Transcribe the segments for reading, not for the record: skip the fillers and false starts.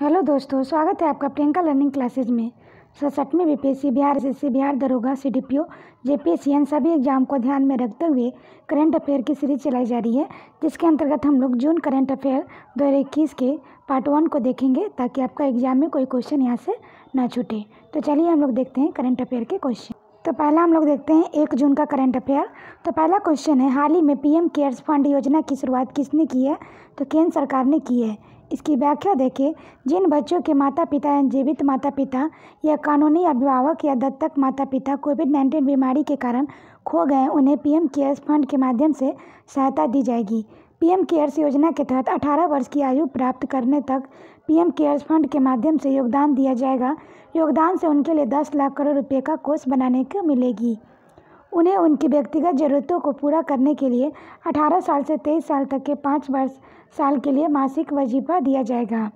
Hello दोस्तों, स्वागत है आपका प्रियंका लर्निंग क्लासेज में। 67वीं बीपीएससी बिहार एसएससी बिहार दरोगा सीडीपीओ जेपीएससी इन सभी एग्जाम को ध्यान में रखते हुए करंट अफेयर की सीरीज चलाई जा रही है, जिसके अंतर्गत हम लोग जून करंट अफेयर 2021 के पार्ट 1 को देखेंगे ताकि आपका एग्जाम में कोई क्वेश्चन यहाँ से ना छूटे। तो चलिए हम लोग देखते हैं करंट अफेयर के क्वेश्चन। तो पहला हम लोग देखते हैं 1 जून का करंट अफेयर। तो पहला क्वेश्चन है, हाल ही में पीएम केयर्स फंड योजना की शुरुआत किसने की है? तो केंद्र सरकार ने की है। इसकी व्याख्या देखें। जिन बच्चों के माता पिता या जीवित माता पिता या कानूनी अभिभावक या दत्तक माता पिता कोविड-19 बीमारी के कारण खो गए, उन्हें पीएम केयर्स फंड के माध्यम से सहायता दी जाएगी। पीएम केयर्स योजना के तहत 18 वर्ष की आयु प्राप्त करने तक पीएम केयर्स फंड के माध्यम से योगदान दिया जाएगा। योगदान से उनके लिए 10 लाख करोड़ रुपये का कोष बनाने को मिलेगी। उन्हें उनकी व्यक्तिगत ज़रूरतों को पूरा करने के लिए 18 साल से 23 साल तक के 5 साल के लिए मासिक वजीफा दिया जाएगा।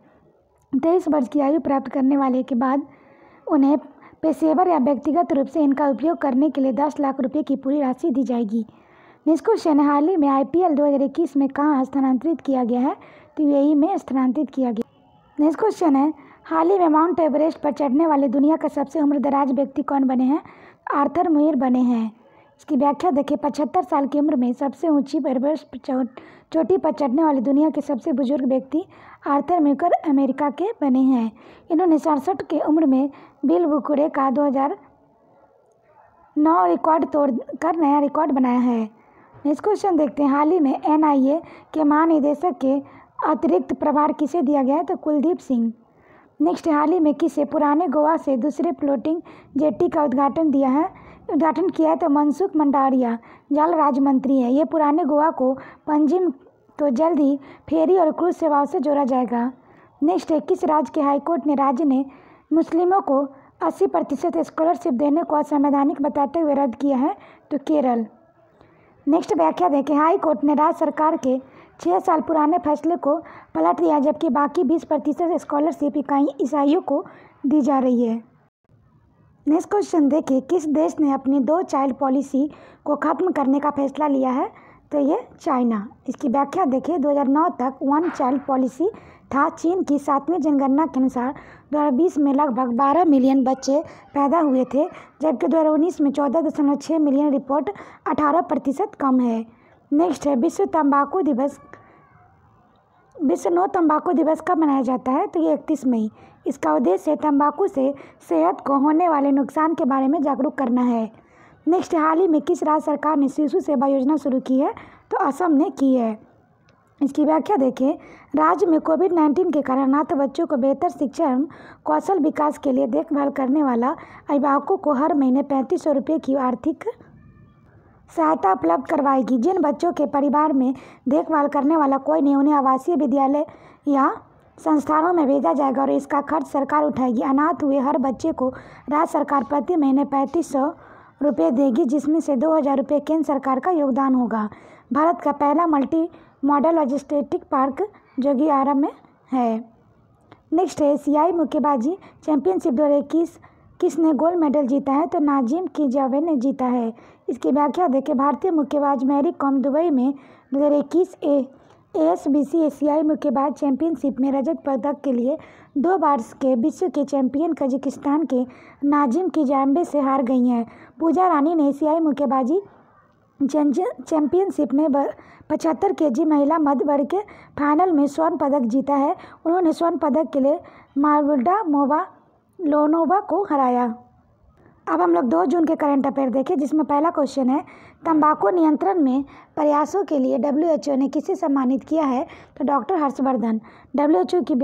23 वर्ष की आयु प्राप्त करने वाले के बाद उन्हें पेशेवर या व्यक्तिगत रूप से इनका उपयोग करने के लिए 10 लाख रुपये की पूरी राशि दी जाएगी। नेक्स्ट क्वेश्चन, हाल ही में IPL 2021 में कहाँ स्थानांतरित किया गया है? तो यूएई में स्थानांतरित किया गया। नेक्स्ट क्वेश्चन है, हाल ही में माउंट एवरेस्ट पर चढ़ने वाले दुनिया का सबसे उम्रदराज व्यक्ति कौन बने हैं? आर्थर मुइर बने हैं। इसकी व्याख्या देखें। 75 साल की उम्र में सबसे ऊंची एवरेस्ट चोटी पर चढ़ने वाले दुनिया के सबसे बुजुर्ग व्यक्ति आर्थर मुइर अमेरिका के बने हैं। इन्होंने 67 की उम्र में बिल बुकुरे का 2009 रिकॉर्ड तोड़कर नया रिकॉर्ड बनाया है। नेक्स्ट क्वेश्चन देखते हैं, हाल ही में NIA के महानिदेशक के अतिरिक्त प्रभार किसे दिया गया है? तो कुलदीप सिंह। नेक्स्ट, हाल ही में किसे पुराने गोवा से दूसरे फ्लोटिंग जेट्टी का उद्घाटन किया है? तो मनसुख मंडाविया जल राज्य मंत्री है। ये पुराने गोवा को पंजिम तो जल्द ही फेरी और क्रूज सेवाओं से जोड़ा जाएगा। नेक्स्ट है, किस राज्य के हाईकोर्ट ने राज्य ने मुस्लिमों को 80% स्कॉलरशिप देने को असंवैधानिक बताते हुए रद्द किया है? तो केरल। नेक्स्ट व्याख्या देखें। हाई कोर्ट ने राज्य सरकार के 6 साल पुराने फैसले को पलट दिया, जबकि बाकी 20% स्कॉलरशिप ईसाइयों को दी जा रही है। नेक्स्ट क्वेश्चन देखिए, किस देश ने अपनी 2 चाइल्ड पॉलिसी को खत्म करने का फैसला लिया है? तो ये चाइना। इसकी व्याख्या देखिए। 2009 तक 1 चाइल्ड पॉलिसी था। चीन की 7वीं जनगणना के अनुसार 2020 में लगभग 12 मिलियन बच्चे पैदा हुए थे, जबकि 2019 में 14.6 मिलियन, रिपोर्ट 18% कम है। नेक्स्ट है, विश्व नो तंबाकू दिवस कब मनाया जाता है? तो ये 31 मई। इसका उद्देश्य तंबाकू से सेहत को होने वाले नुकसान के बारे में जागरूक करना है। नेक्स्ट, हाल ही में किस राज्य सरकार ने शिशु सेवा योजना शुरू की है? तो असम ने की है। इसकी व्याख्या देखें। राज्य में कोविड-19 के कारण अनाथ बच्चों को बेहतर शिक्षा एवं कौशल विकास के लिए देखभाल करने वाला अभिभावकों को हर महीने 3500 रुपये की आर्थिक सहायता उपलब्ध करवाएगी। जिन बच्चों के परिवार में देखभाल करने वाला कोई नहीं, उन्हें आवासीय विद्यालय या संस्थानों में भेजा जाएगा और इसका खर्च सरकार उठाएगी। अनाथ हुए हर बच्चे को राज्य सरकार प्रति महीने 3500 रुपये देगी, जिसमें से 2000 रुपये केंद्र सरकार का योगदान होगा। भारत का पहला multi modal logistic park Jogiyara में है। नेक्स्ट है, एशियाई मुक्केबाजी चैंपियनशिप 2021 किसने गोल्ड मेडल जीता है? तो नाजिम कीजावे ने जीता है। इसकी व्याख्या देखें। भारतीय मुक्केबाज मैरी कॉम दुबई में 2021 ASBC एशियाई मुक्केबाज चैंपियनशिप में रजत पदक के लिए 2 बार के विश्व के चैंपियन कजाकिस्तान के नाजिम कीजावे से हार गई हैं। पूजा रानी ने एशियाई मुक्केबाजी चैंपियनशिप में 75 kg महिला मध्य वर्ग के फाइनल में स्वर्ण पदक जीता है। उन्होंने स्वर्ण पदक के लिए मार्वल्डा लोनोवा को हराया। अब हम लोग 2 जून के करंट अफेयर देखें, जिसमें पहला क्वेश्चन है, तंबाकू नियंत्रण में प्रयासों के लिए WHO ने किसे सम्मानित किया है? तो डॉक्टर हर्षवर्धन। WHO की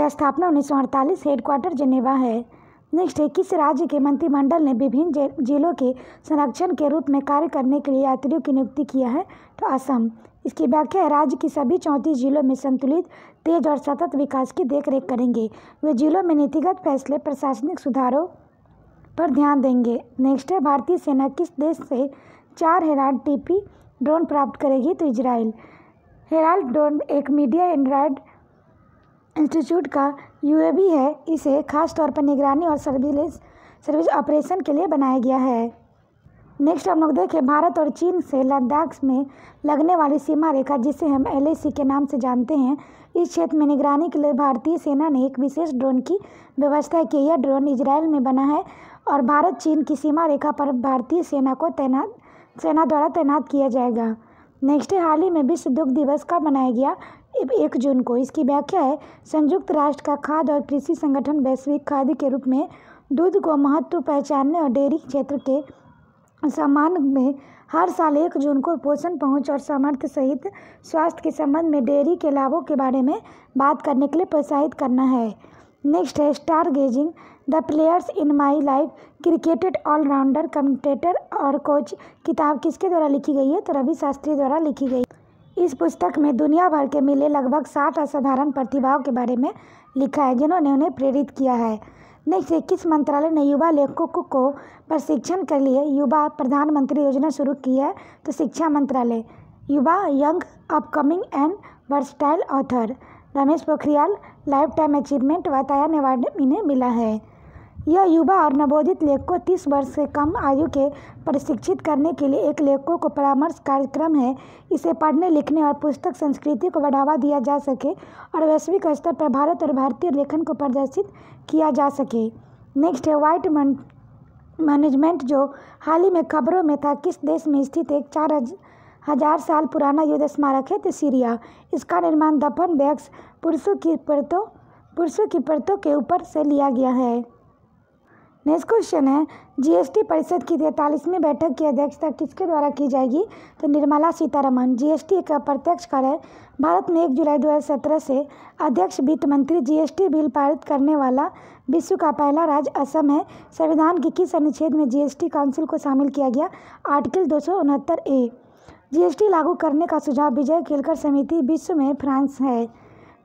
स्थापना 1948, हेडक्वार्टर जेनेवा है। नेक्स्ट है, किस राज्य के मंत्रिमंडल ने विभिन्न जिलों के संरक्षण के रूप में कार्य करने के लिए यात्रियों की नियुक्ति किया है? तो असम। इसकी व्याख्या है, राज्य की सभी 34 जिलों में संतुलित, तेज और सतत विकास की देखरेख करेंगे। वे जिलों में नीतिगत फैसले, प्रशासनिक सुधारों पर ध्यान देंगे। नेक्स्ट है, भारतीय सेना किस देश से 4 हेराल्ड TP ड्रोन प्राप्त करेगी? तो इजराइल। हेराल्ड ड्रोन एक मीडिया एंड्रॉयड इंस्टीट्यूट का UAV है। इसे खास तौर पर निगरानी और सर्विस ऑपरेशन के लिए बनाया गया है। नेक्स्ट हम लोग देखें भारत और चीन से लद्दाख में लगने वाली सीमा रेखा, जिसे हम LAC के नाम से जानते हैं, इस क्षेत्र में निगरानी के लिए भारतीय सेना ने एक विशेष ड्रोन की व्यवस्था की। यह ड्रोन इजरायल में बना है और भारत चीन की सीमा रेखा पर भारतीय सेना द्वारा तैनात किया जाएगा। नेक्स्ट है हाल ही में विश्व दुग्ध दिवस कब मनाया गया? 1 जून को। इसकी व्याख्या है संयुक्त राष्ट्र का खाद्य और कृषि संगठन वैश्विक खाद्य के रूप में दूध को महत्व पहचानने और डेयरी क्षेत्र के सम्मान में हर साल 1 जून को पोषण पहुंच और सामर्थ्य सहित स्वास्थ्य के संबंध में डेयरी के लाभों के बारे में बात करने के लिए प्रोत्साहित करना है। नेक्स्ट है star gazing the players in my life cricketer all-rounder commentator और कोच किताब किसके द्वारा लिखी गई है? तो रवि शास्त्री द्वारा लिखी गई। इस पुस्तक में दुनिया भर के मिले लगभग 60 असाधारण प्रतिभाओं के बारे में लिखा है जिन्होंने उन्हें प्रेरित किया है। नेक्स्ट 21 मंत्रालय ने युवा लेखकों को प्रशिक्षण के लिए युवा प्रधानमंत्री योजना शुरू की है। तो शिक्षा मंत्रालय। युवा young upcoming and versatile author Ramesh Pokhriyal life time achievement Vatayan award इन्हें मिला है। यह युवा और नवोदित लेखकों 30 वर्ष से कम आयु के प्रशिक्षित करने के लिए एक लेखकों को परामर्श कार्यक्रम है। इसे पढ़ने लिखने और पुस्तक संस्कृति को बढ़ावा दिया जा सके और वैश्विक स्तर पर भारत और भारतीय लेखन को प्रदर्शित किया जा सके। नेक्स्ट है वाइट मैनेजमेंट जो हाल ही में खबरों में था, किस देश में स्थित एक 4000 साल पुराना युद्ध स्मारक है? तो सीरिया। इसका निर्माण दफन बैग्स पुरुषों की परतों के ऊपर से लिया गया है। नेक्स्ट क्वेश्चन है GST परिषद की 43वीं बैठक की अध्यक्षता किसके द्वारा की जाएगी? तो निर्मला सीतारमण। GST एक अप्रत्यक्ष कर है। भारत में 1 जुलाई 2017 से अध्यक्ष वित्त मंत्री GST बिल पारित करने वाला विश्व का पहला राज्य असम है। संविधान के किस अनुच्छेद में GST काउंसिल को शामिल किया गया? Article 269A। GST लागू करने का सुझाव विजय केलकर समिति विश्व में फ्रांस है।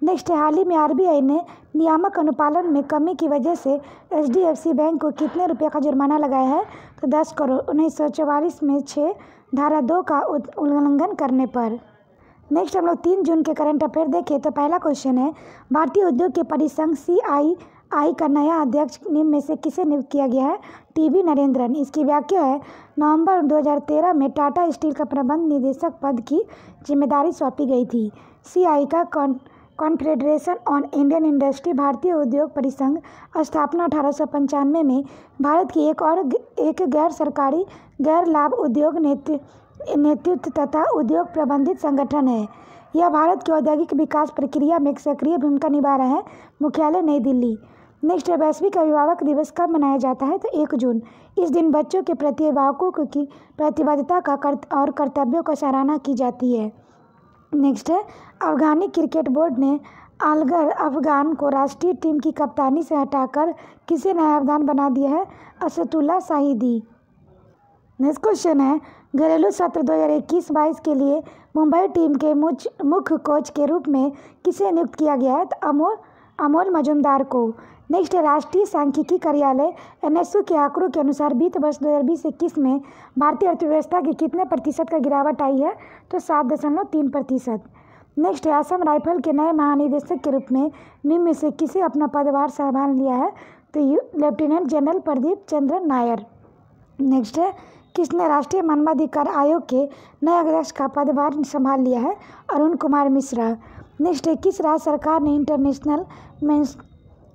नेक्स्ट हाल ही में RBI ने नियामक अनुपालन में कमी की वजह से HDFC बैंक को कितने रुपए का जुर्माना लगाया है? तो 10 करोड़ 1944 में 6 धारा 2 का उल्लंघन करने पर। नेक्स्ट हम लोग 3 जून के करंट अफेयर देखें तो पहला क्वेश्चन है भारतीय उद्योग के परिसंघ CII का नया अध्यक्ष निम्न में से किसे नियुक्त किया गया है? TB नरेंद्रन। इसकी व्याख्या है नवंबर 2013 में टाटा स्टील का प्रबंध निदेशक पद की जिम्मेदारी सौंपी गई थी। CII का कॉन्फेडरेशन ऑन इंडियन इंडस्ट्री भारतीय उद्योग परिसंघ स्थापना 1895 में भारत की एक गैर सरकारी गैर लाभ उद्योग नेतृत्व तथा उद्योग प्रबंधित संगठन है। यह भारत की औद्योगिक विकास प्रक्रिया में एक सक्रिय भूमिका निभा रहा है। मुख्यालय नई दिल्ली। नेक्स्ट वैश्विक अभिभावक दिवस कब मनाया जाता है? तो 1 जून। इस दिन बच्चों के प्रति अभिभावकों की प्रतिबद्धता और कर्तव्यों को सराहना की जाती है। नेक्स्ट है अफगानी क्रिकेट बोर्ड ने अलगर अफगान को राष्ट्रीय टीम की कप्तानी से हटाकर किसे नायबदान बना दिया है? असदुल्ला शाहिदी। नेक्स्ट क्वेश्चन है घरेलू सत्र 2021-22 के लिए मुंबई टीम के मुख्य कोच के रूप में किसे नियुक्त किया गया है? तो अमोल मजुमदार को। नेक्स्ट है राष्ट्रीय सांख्यिकी कार्यालय NSO के आंकड़ों के अनुसार वित्त वर्ष 2020-21 में भारतीय अर्थव्यवस्था की कितने प्रतिशत का गिरावट आई है? तो 7.3%। नेक्स्ट है असम राइफल के नए महानिदेशक के रूप में निम्न में से किसे अपना पदभार संभाल लिया है? तो लेफ्टिनेंट जनरल प्रदीप चंद्र नायर। नेक्स्ट है किसने राष्ट्रीय मानवाधिकार आयोग के नए अध्यक्ष का पदभार संभाल लिया है? अरुण कुमार मिश्रा। नेक्स्ट है किस राज्य सरकार ने इंटरनेशनल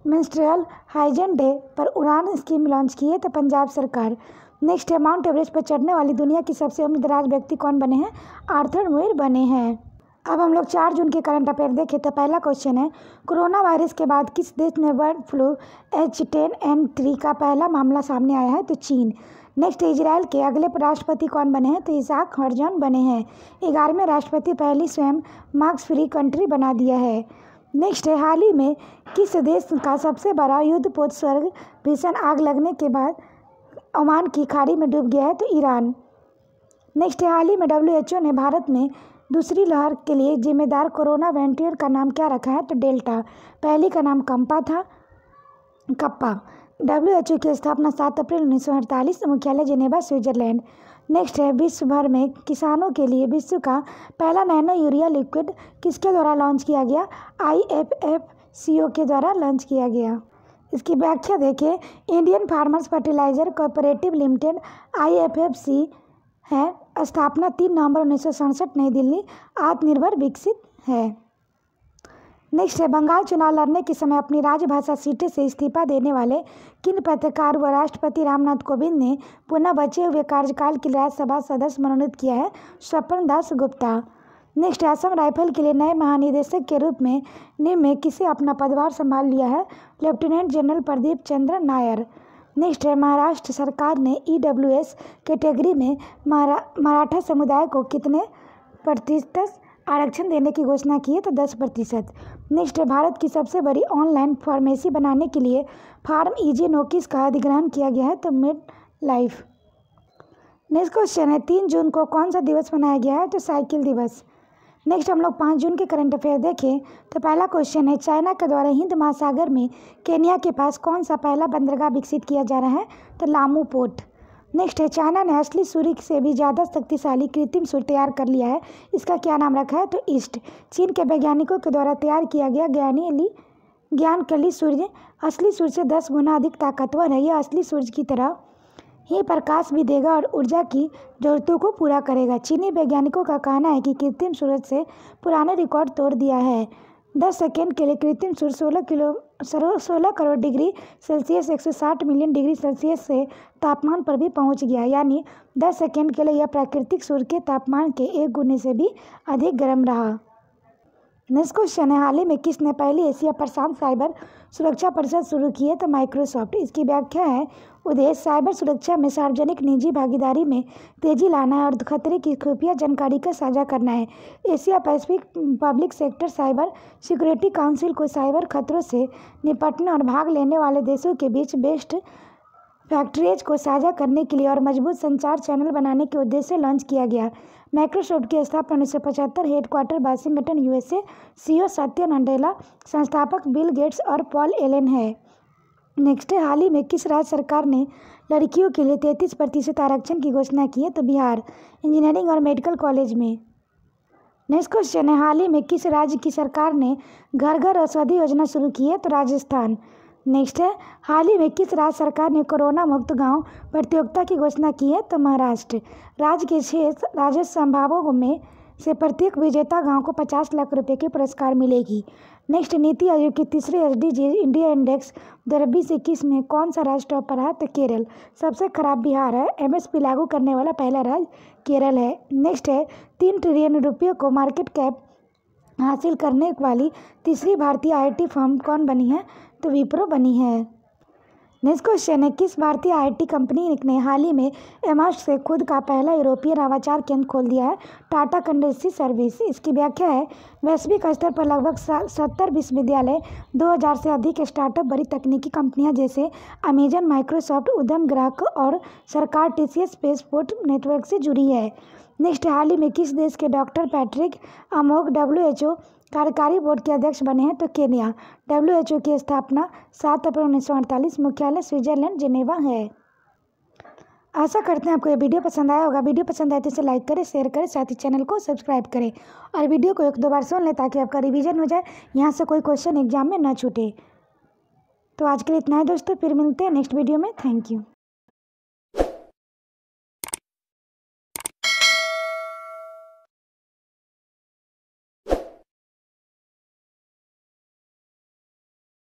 मेंस्ट्रुअल हाइजीन डे पर उड़ान स्कीम लॉन्च की है? तो पंजाब सरकार। नेक्स्ट है माउंट एवरेस्ट पर चढ़ने वाली दुनिया की सबसे उम्रदराज व्यक्ति कौन बने हैं? आर्थर मुर बने हैं। अब हम लोग 4 जून के करंट अफेयर देखें तो पहला क्वेश्चन है कोरोना वायरस के बाद किस देश में बर्ड फ्लू H10N3 का पहला मामला सामने आया है? तो चीन। नेक्स्ट इजराइल के अगले राष्ट्रपति कौन बने हैं? तो इसाक हर्जोग बने हैं। 11वें राष्ट्रपति पहली स्वयं मार्क्स फ्री कंट्री बना दिया है। नेक्स्ट है हाल ही में किस देश का सबसे बड़ा युद्धपोत स्वर्ग भीषण आग लगने के बाद ओमान की खाड़ी में डूब गया है? तो ईरान। नेक्स्ट है हाल ही में WHO ने भारत में दूसरी लहर के लिए जिम्मेदार कोरोना वेरिएंट का नाम क्या रखा है? तो डेल्टा। पहली का नाम कप्पा। WHO की स्थापना 7 अप्रैल 1948। मुख्यालय जेनेवा स्विट्जरलैंड। नेक्स्ट है विश्व भर में किसानों के लिए विश्व का पहला नैनो यूरिया लिक्विड किसके द्वारा लॉन्च किया गया? IFFCO के द्वारा लॉन्च किया गया। इसकी व्याख्या देखिए Indian farmers fertiliser cooperative limited IFFC है स्थापना 3 नवंबर 1967 नई दिल्ली। आत्मनिर्भर विकसित है। नेक्स्ट है बंगाल चुनाव लड़ने के समय अपनी राजभाषा सीटें से इस्तीफा देने वाले किन पत्रकार व राष्ट्रपति रामनाथ कोविंद ने पुनः बचे हुए कार्यकाल के लिए राज्यसभा सदस्य मनोनीत किया है? स्वपन दास गुप्ता। नेक्स्ट असम राइफल के लिए नए महानिदेशक के रूप में निम्न में किसे अपना पदभार संभाल लिया है? लेफ्टिनेंट जनरल प्रदीप चंद्र नायर। नेक्स्ट है महाराष्ट्र सरकार ने EWS कैटेगरी में मराठा समुदाय को कितने प्रतिशत आरक्षण देने की घोषणा की है? तो 10%। नेक्स्ट है भारत की सबसे बड़ी ऑनलाइन फार्मेसी बनाने के लिए फार्म इजी नोकिस का अधिग्रहण किया गया है? तो मिड लाइफ। नेक्स्ट क्वेश्चन है 3 जून को कौन सा दिवस मनाया गया है? तो साइकिल दिवस। नेक्स्ट हम लोग 5 जून के करंट अफेयर देखें तो पहला क्वेश्चन है चाइना के द्वारा हिंद महासागर में केन्या के पास कौन सा पहला बंदरगाह विकसित किया जा रहा है? तो लामू पोर्ट। नेक्स्ट है चाइना ने असली सूर्य से भी ज़्यादा शक्तिशाली कृत्रिम सूर्य तैयार कर लिया है। इसका क्या नाम रखा है? तो ईस्ट। चीन के वैज्ञानिकों के द्वारा तैयार किया गया ज्ञानकली सूर्य असली सूर्य से 10 गुना अधिक ताकतवर है। यह असली सूर्य की तरह ही प्रकाश भी देगा और ऊर्जा की जरूरतों को पूरा करेगा। चीनी वैज्ञानिकों का कहना है कि कृत्रिम सूरज से पुराने रिकॉर्ड तोड़ दिया है। 10 सेकेंड के लिए कृत्रिम सूर्य 16 crore degree Celsius 160 million degree Celsius से तापमान पर भी पहुंच गया। यानी 10 सेकेंड के लिए यह प्राकृतिक सूर्य के तापमान के 1 गुने से भी अधिक गर्म रहा। नेक्स्ट क्वेश्चन है हाल ही में किसने पहली एशिया प्रशांत साइबर सुरक्षा परिषद शुरू की है? तो माइक्रोसॉफ्ट। इसकी व्याख्या है उद्देश्य साइबर सुरक्षा में सार्वजनिक निजी भागीदारी में तेजी लाना है और खतरे की खुफिया जानकारी का साझा करना है। Asia Pacific public sector cyber security council को साइबर खतरों से निपटने और भाग लेने वाले देशों के बीच बेस्ट फैक्ट्रीज को साझा करने के लिए और मजबूत संचार चैनल बनाने के उद्देश्य से लॉन्च किया गया। माइक्रोसॉफ्ट की स्थापना 1975 headquarter Washington USA। CEO Satya Nadella, संस्थापक बिल गेट्स और पॉल एलन है। नेक्स्ट है हाल ही में किस राज्य सरकार ने लड़कियों के लिए 33% आरक्षण की घोषणा की है? तो बिहार। इंजीनियरिंग और मेडिकल कॉलेज में। नेक्स्ट क्वेश्चन है हाल ही में किस राज्य की सरकार ने घर घर औषधि योजना शुरू की है? तो राजस्थान। नेक्स्ट है हाल ही में किस राज्य सरकार ने कोरोना मुक्त गांव प्रतियोगिता की घोषणा की है? तो महाराष्ट्र। राज्य के 6 राजस्व संभागों में से प्रत्येक विजेता गांव को 50 लाख रुपए के पुरस्कार मिलेगी। नेक्स्ट नीति आयोग की तीसरे SDG इंडिया इंडेक्स 2020-21 में कौन सा राज्य टॉप पर है? तो केरल। सबसे खराब बिहार है। MSP लागू करने वाला पहला राज्य केरल है। नेक्स्ट है 3 ट्रिलियन रुपये को मार्केट कैप हासिल करने वाली तीसरी भारतीय IT फर्म कौन बनी है? तो विप्रो बनी है। नेक्स्ट क्वेश्चन है किस भारतीय IT कंपनी ने हाल ही में एमआस्ट से खुद का पहला यूरोपीय नवाचार केंद्र खोल दिया है? Tata consultancy service. इसकी व्याख्या है वैश्विक स्तर पर लगभग 70 विश्वविद्यालय 2000 से अधिक स्टार्टअप बड़ी तकनीकी कंपनियां जैसे अमेजन, माइक्रोसॉफ्ट, उद्यम ग्राहक और सरकार TCS स्पेसपोर्ट नेटवर्क से जुड़ी है। नेक्स्ट हाल ही में किस देश के डॉक्टर पैट्रिक अमोग WHO कार्यकारी बोर्ड के अध्यक्ष बने हैं? तो केन्या। WHO की स्थापना 7 अप्रैल 1948, मुख्यालय स्विट्जरलैंड जेनेवा है। आशा करते हैं आपको ये वीडियो पसंद आया होगा। वीडियो पसंद आए तो इसे लाइक करें, शेयर करें, साथ ही चैनल को सब्सक्राइब करें और वीडियो को 1-2 बार सुन लें ताकि आपका रिवीजन हो जाए, यहाँ से कोई क्वेश्चन एग्जाम में ना छूटे। तो आज के लिए इतना है दोस्तों, फिर मिलते हैं नेक्स्ट वीडियो में। Thank you.